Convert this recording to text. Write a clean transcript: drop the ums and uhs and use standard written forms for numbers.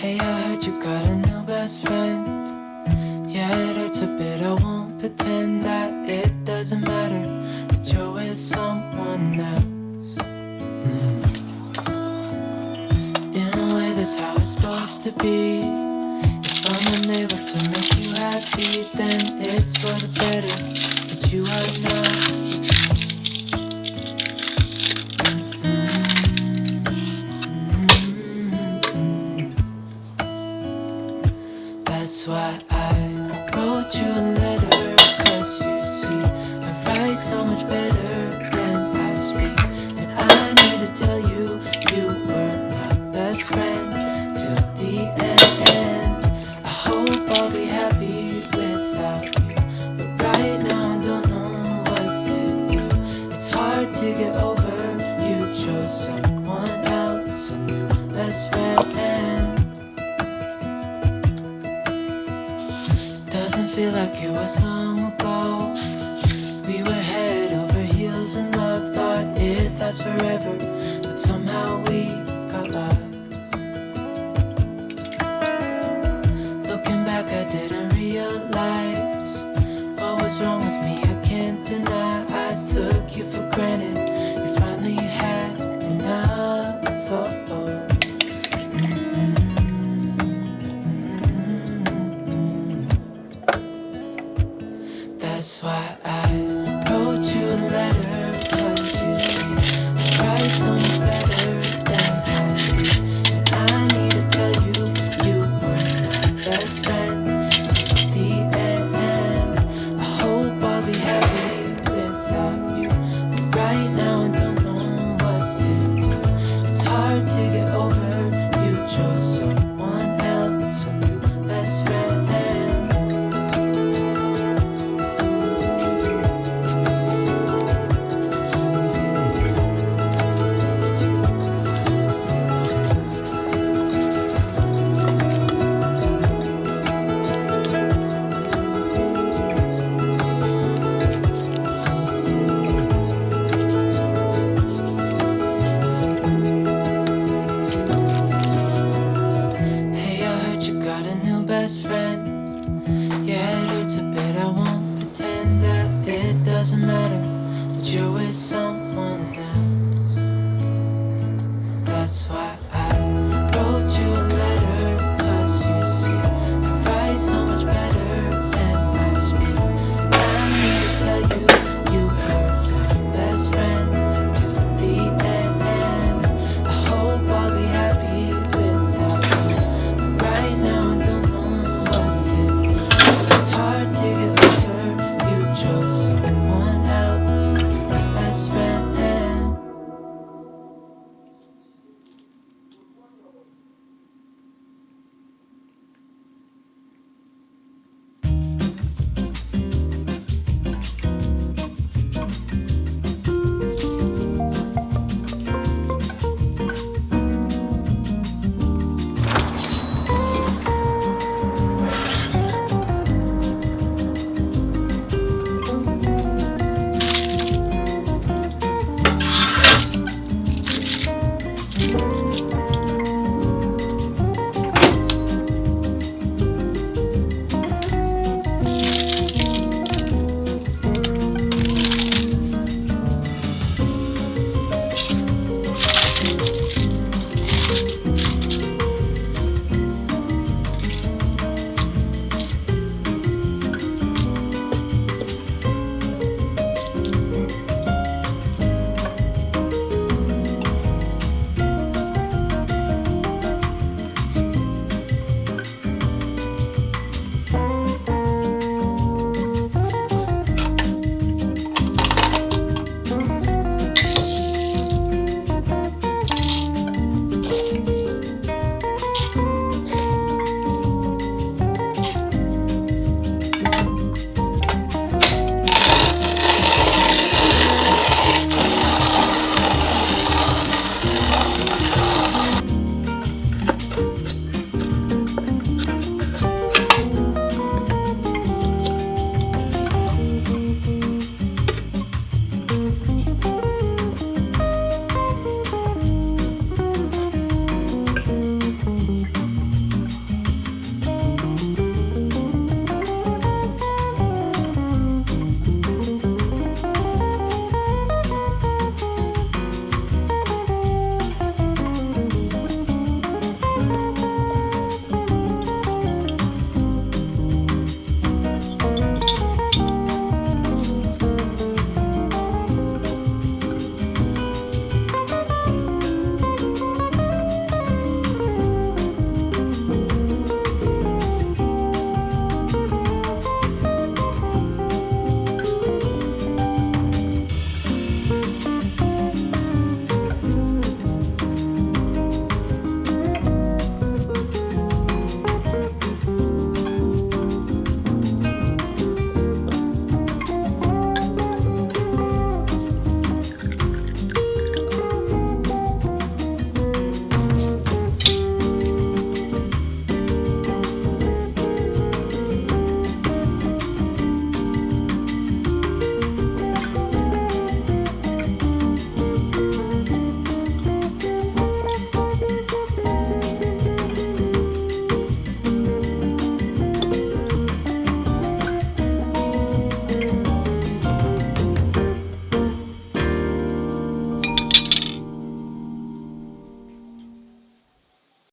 Hey, I heard you got a new best friend. Yeah, it hurts a bit, I won't pretend that it doesn't matter that you're with someone else. In a way, that's how it's supposed to be. If I'm unable to make you happy, then it's for the better that you are not with me. That's why I wrote you a letter, 'cause you see, I write so much better than I speak. And I need to tell you, you were my best friend till the end. I hope I'll be happy without you, but right now I don't know what to do. It's hard to get over, you chose someone else, a new best friend. Doesn't feel like it was long ago. We were head over heels in love, thought it'd last forever, but somehow we got lost.